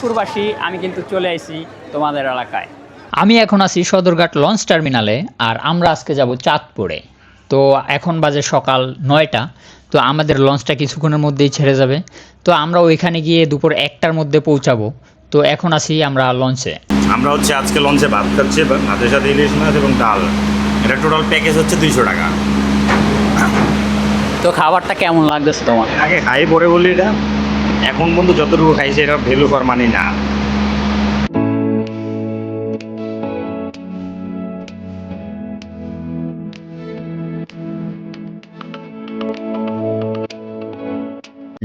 চাঁদপুরবাসী আমি কিন্তু চলে আসি তোমাদের এলাকায়। আমি এখন আছি সদরঘাট লঞ্চ টার্মিনালে, আর আমরা আজকে যাব চাঁদপুরে। তো এখন বাজে সকাল 9টা। তো আমাদের লঞ্চটা কিছুক্ষণের মধ্যেই ছেড়ে যাবে। তো আমরা ওইখানে গিয়ে দুপুর 1টার মধ্যে পৌঁছাবো। তো এখন আছি আমরা লঞ্চে। আমরা আজকে লঞ্চে ভাত খাচ্ছি, ভাতের সাথে ইলিশ মাছ এবং ডাল। এটা টোটাল প্যাকেজ হচ্ছে 200 টাকা। তো খাবারটা কেমন লাগতেছে তোমার? আগে খাই পরে বলি, এটা এখন পর্যন্ত যতটুকু খাইছে এটা ভ্যালু কর মানি না।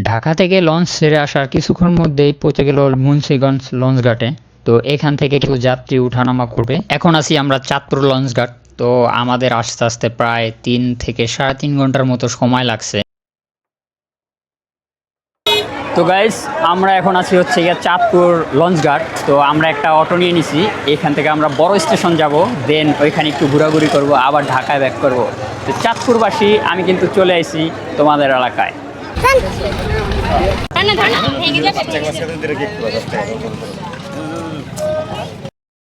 ঢাকা থেকে লঞ্চ ছেড়ে আসার কিছুক্ষণ মধ্যেই পৌঁছে গেল মুন্সিগঞ্জ লঞ্চঘাটে। তো এখান থেকে কিছু যাত্রী উঠানামা করবে। এখন আছি আমরা চাঁদপুর লঞ্চঘাট। তো আমাদের আস্তে আস্তে প্রায় 3 থেকে 3.5 ঘন্টার মতো সময় লাগছে। তো গাইস, আমরা এখন আছি হচ্ছে গিয়ে চাঁদপুর লঞ্চঘাট। তো আমরা একটা অটো নিয়ে নিছি, এখান থেকে আমরা বড় স্টেশন যাব, দেন ওইখানে একটু ঘোরাঘুরি করব, আবার ঢাকায় ব্যাক করব। তো চাঁদপুরবাসী আমি কিন্তু চলে আসি তোমাদের এলাকায়।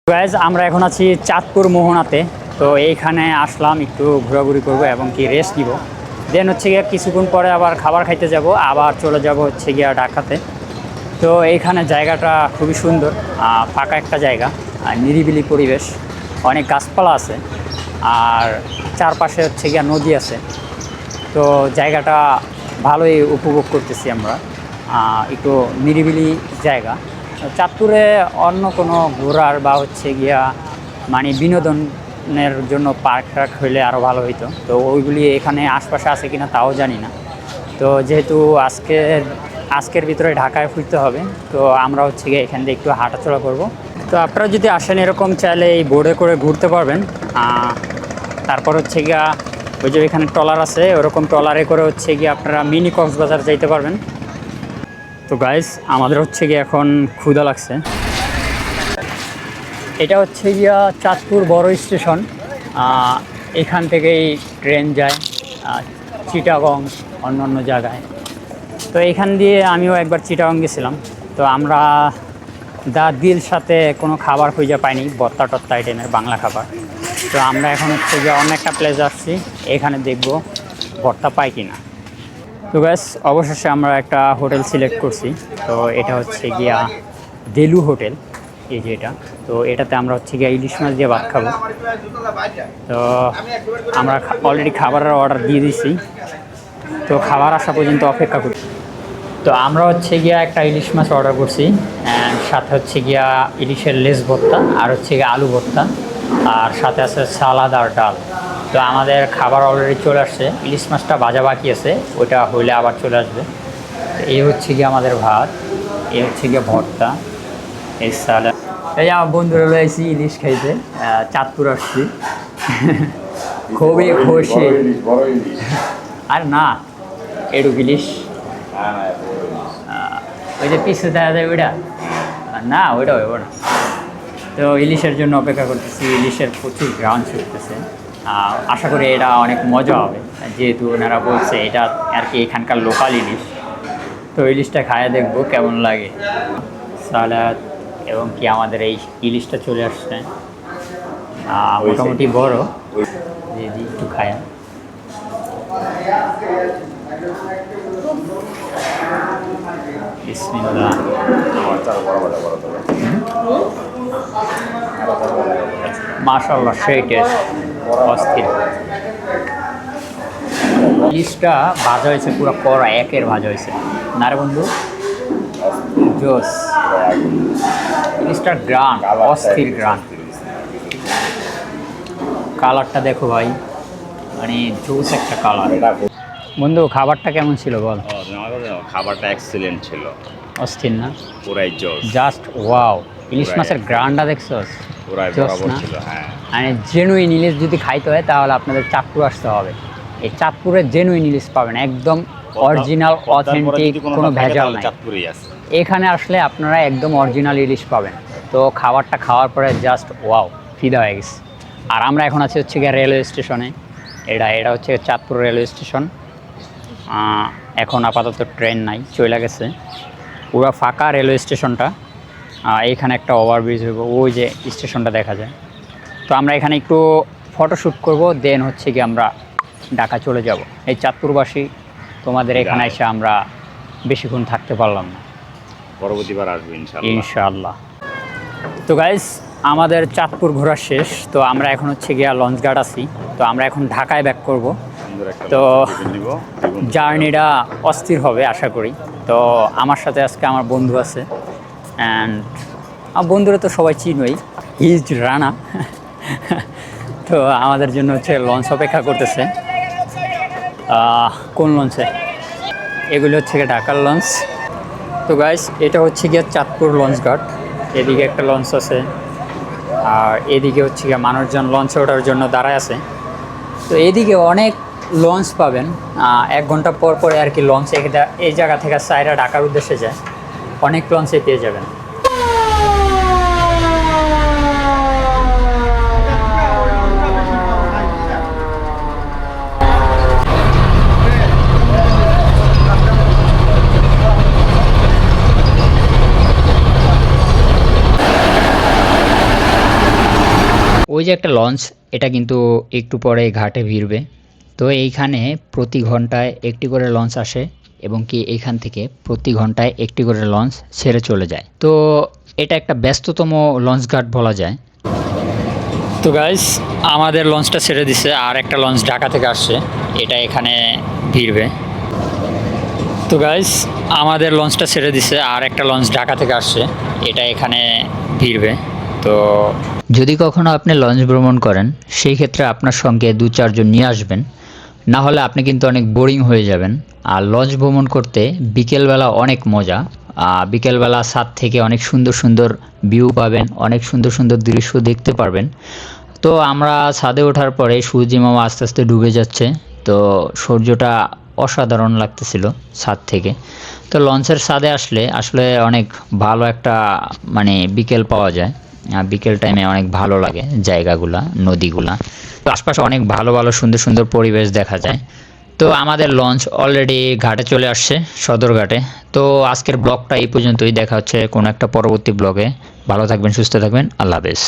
গাইস, আমরা এখন আছি চাঁদপুর মোহনাতে। তো এইখানে আসলাম একটু ঘোরাঘুরি করব এবং কি রেস্ট নিব, দেন হচ্ছে গিয়ে কিছুক্ষণ পরে আবার খাবার খাইতে যাব, আবার চলে যাব হচ্ছে গিয়া ঢাকাতে। তো এইখানে জায়গাটা খুবই সুন্দর, ফাঁকা একটা জায়গা, আর নিরিবিলি পরিবেশ, অনেক গাছপালা আছে, আর চারপাশে হচ্ছে গিয়া নদী আছে। তো জায়গাটা ভালোই উপভোগ করতেছি আমরা, একটু নিরিবিলি জায়গা। চাঁদপুরে অন্য কোনো ঘোরার বা হচ্ছে গিয়া মানে বিনোদনের জন্য পার্ক টার্ক হইলে আরও ভালো হইতো। তো ওইগুলি এখানে আশপাশে আছে কিনা তাও জানি না। তো যেহেতু আজকের ভিতরে ঢাকায় ফিরতে হবে, তো আমরা হচ্ছে গিয়ে এখান থেকে একটু হাঁটাচলা করব। তো আপনারা যদি আসেন এরকম চাইলে এই বোর্ডে করে ঘুরতে পারবেন। তারপর হচ্ছে গিয়া ওই যে এখানে ট্রলার আছে, ওরকম ট্রলারে করে হচ্ছে গিয়ে আপনারা মিনি কক্সবাজার যাইতে পারবেন। তো গাইস, আমাদের হচ্ছে গিয়ে এখন ক্ষুধা লাগছে। এটা হচ্ছে গিয়া চাঁদপুর বড় স্টেশন। এখান থেকেই ট্রেন যায় চিটাগং অন্য জায়গায়। তো এখান দিয়ে আমিও একবার চিটাগং গেছিলাম। তো আমরা দিল সাথে কোনো খাবার খুঁজে পাইনি, বত্তা টত্তা আইটেমের বাংলা খাবার। তো আমরা এখন হচ্ছে গিয়ে অন্য একটা প্লেস আসছি, এখানে দেখব ভর্তা পাই কিনা। তো ব্যাস, অবশেষে আমরা একটা হোটেল সিলেক্ট করছি। তো এটা হচ্ছে গিয়া দেলু হোটেল, এই যে এটা। তো এটাতে আমরা হচ্ছে গিয়া ইলিশ মাছ দিয়ে ভাত খাবো। তো আমরা অলরেডি খাবারের অর্ডার দিয়ে দিছি, তো খাবার আসা পর্যন্ত অপেক্ষা করছি। তো আমরা হচ্ছে গিয়া একটা ইলিশ মাছ অর্ডার করছি, অ্যান্ড সাথে হচ্ছে গিয়া ইলিশের লেস ভর্তা, আর হচ্ছে গিয়া আলু ভর্তা, আর সাথে আছে সালাদ আর ডাল। তো আমাদের খাবার অলরেডি চলে আসছে, ইলিশ মাছটা ভাজা বাকি আছে, ওটা হইলে আবার চলে আসবে। এই হচ্ছে গিয়ে আমাদের ভাত, এই হচ্ছে গিয়ে ভর্তা, এই সালাদ। এই আমার বন্ধুরা রয়েছি ইলিশ খাইতে, চাঁদপুর আসছি। খুবই খুশি। আর না, এটুক ইলিশ, ওই যে পিছু দেখা যায় ওইটা না, ওইটা হইব না। তো ইলিশের জন্য অপেক্ষা করতেছি, ইলিশের প্রচুর গ্রাউন ছুটতেছে। আশা করি এটা অনেক মজা হবে, যেহেতু ওনারা বলছে এটা আর কি এখানকার লোকাল ইলিশ। তো ইলিশটা খাইয়ে দেখবো কেমন লাগে। সালাদ এবং কি আমাদের এই ইলিশটা চলে আসছে, মোটামুটি বড়, যে একটু খায়া। বিসমিল্লাহ। মাশাআল্লাহ, সেই টেস্ট, অস্থির। ইলিশটা ভাজা হয়েছে পুরো কড়া একের ভাজা হয়েছে না রে বন্ধু, জোস। ইলিশটার গ্রান, অস্থির গ্রান। কালারটা দেখো ভাই, মানে জোস একটা কালার। বন্ধু, খাবারটা কেমন ছিল বল? খাবারটা এক্সিলেন্ট ছিল, অস্থির না? পুরাই জোস, জাস্ট ওয়াও। ইলিশ মাছের গ্রানটা দেখছস? পুরাই বরাবর ছিল। হ্যাঁ, মানে জেনুইন ইলিশ যদি খাইতে হয় তাহলে আপনাদের চাঁদপুর আসতে হবে। এই চাঁদপুরের জেনুইন ইলিশ পাবেন, একদম অরিজিনাল অথেন্টিক, কোনো ভেজাল নাই। এখানে আসলে আপনারা একদম অরিজিনাল ইলিশ পাবেন। তো খাবারটা খাওয়ার পরে জাস্ট ওয়াও, ফিদা হয়ে গেছে। আর আমরা এখন আছি হচ্ছে গিয়ে রেলওয়ে স্টেশনে। এটা হচ্ছে চাঁদপুর রেলওয়ে স্টেশন। এখন আপাতত ট্রেন নাই, চলে গেছে, পুরো ফাঁকা রেলওয়ে স্টেশনটা। এখানে একটা ওভারব্রিজ হইব, ওই যে স্টেশনটা দেখা যায়। তো আমরা এখানে একটু ফটোশ্যুট করব, দেন হচ্ছে কি আমরা ঢাকা চলে যাব। এই চাঁদপুরবাসী তোমাদের এখানে এসে আমরা বেশিক্ষণ থাকতে পারলাম না, পরবর্তীবার আসবে ইনশাআল্লাহ। ইনশাআল্লাহ। তো গাইস, আমাদের চাঁদপুর ঘোরা শেষ। তো আমরা এখন হচ্ছে গিয়া লঞ্চঘাট আছি। তো আমরা এখন ঢাকায় ব্যাক করব। সুন্দর একটা তো টিফিন নিব, দ্বিগুণ জার্নিটা অস্থির হবে আশা করি। তো আমার সাথে আজকে আমার বন্ধু আছে, অ্যান্ড আমার বন্ধুরা তো সবাই চিনই, ইজ রানা। তো আমাদের জন্য হচ্ছে লঞ্চ অপেক্ষা করতেছে। কোন লঞ্চে? এগুলো হচ্ছে গিয়ে ঢাকার লঞ্চ। তো গাইস, এটা হচ্ছে গিয়ে চাঁদপুর লঞ্চঘাট। এদিকে একটা লঞ্চ আছে, আর এদিকে হচ্ছে গিয়ে মানুষজন লঞ্চে ওঠার জন্য দাঁড়ায় আছে। তো এদিকে অনেক লঞ্চ পাবেন, 1 ঘন্টা পর পরে আর কি লঞ্চ এই জায়গা থেকে সাইরা ঢাকার উদ্দেশ্যে যায়, অনেক লঞ্চে পেয়ে যাবেন। ওই যে একটা লঞ্চ, এটা কিন্তু একটু পরে ঘাটে ভিড়বে। তো এইখানে প্রতি ঘন্টায় একটি করে লঞ্চ আসে এবং কি এইখান থেকে প্রতি ঘন্টায় একটি করে লঞ্চ ছেড়ে চলে যায়। তো এটা একটা ব্যস্ততম লঞ্চ ঘাট বলা যায়। তো গাইস, আমাদের লঞ্চটা ছেড়ে দিছে, আর একটা লঞ্চ ঢাকা থেকে আসছে, এটা এখানে ভিড়বে। তো গাইস, আমাদের লঞ্চটা ছেড়ে দিছে, আর একটা লঞ্চ ঢাকা থেকে আসছে, এটা এখানে ভিড়বে। তো যদি কখনো আপনি লঞ্চ ভ্রমণ করেন, সেই ক্ষেত্রে আপনার সঙ্গে 2-4 জন নিয়ে আসবেন, না হলে আপনি কিন্তু অনেক বোরিং হয়ে যাবেন। আর লঞ্চ ভ্রমণ করতে বিকেলবেলা অনেক মজা। বিকেলবেলা ছাদ থেকে অনেক সুন্দর সুন্দর ভিউ পাবেন, অনেক সুন্দর সুন্দর দৃশ্য দেখতে পারবেন। তো আমরা ছাদে ওঠার পরে সূর্য মামা আস্তে আস্তে ডুবে যাচ্ছে, তো সূর্যটা অসাধারণ লাগতেছিল ছাদ থেকে। তো লঞ্চের ছাদে আসলে অনেক ভালো একটা মানে বিকেল পাওয়া যায়। বিকেল টাইমে অনেক ভালো লাগে জায়গাগুলা, নদীগুলা। তো আশপাশে অনেক ভালো ভালো সুন্দর সুন্দর পরিবেশ দেখা যায়। তো আমাদের লঞ্চ অলরেডি ঘাটে চলে আসছে, সদরঘাটে। তো আজকের ব্লগটা এই পর্যন্তই, দেখা হচ্ছে কোনো একটা পরবর্তী ব্লগে। ভালো থাকবেন, সুস্থ থাকবেন, আল্লাহ হাফেজ।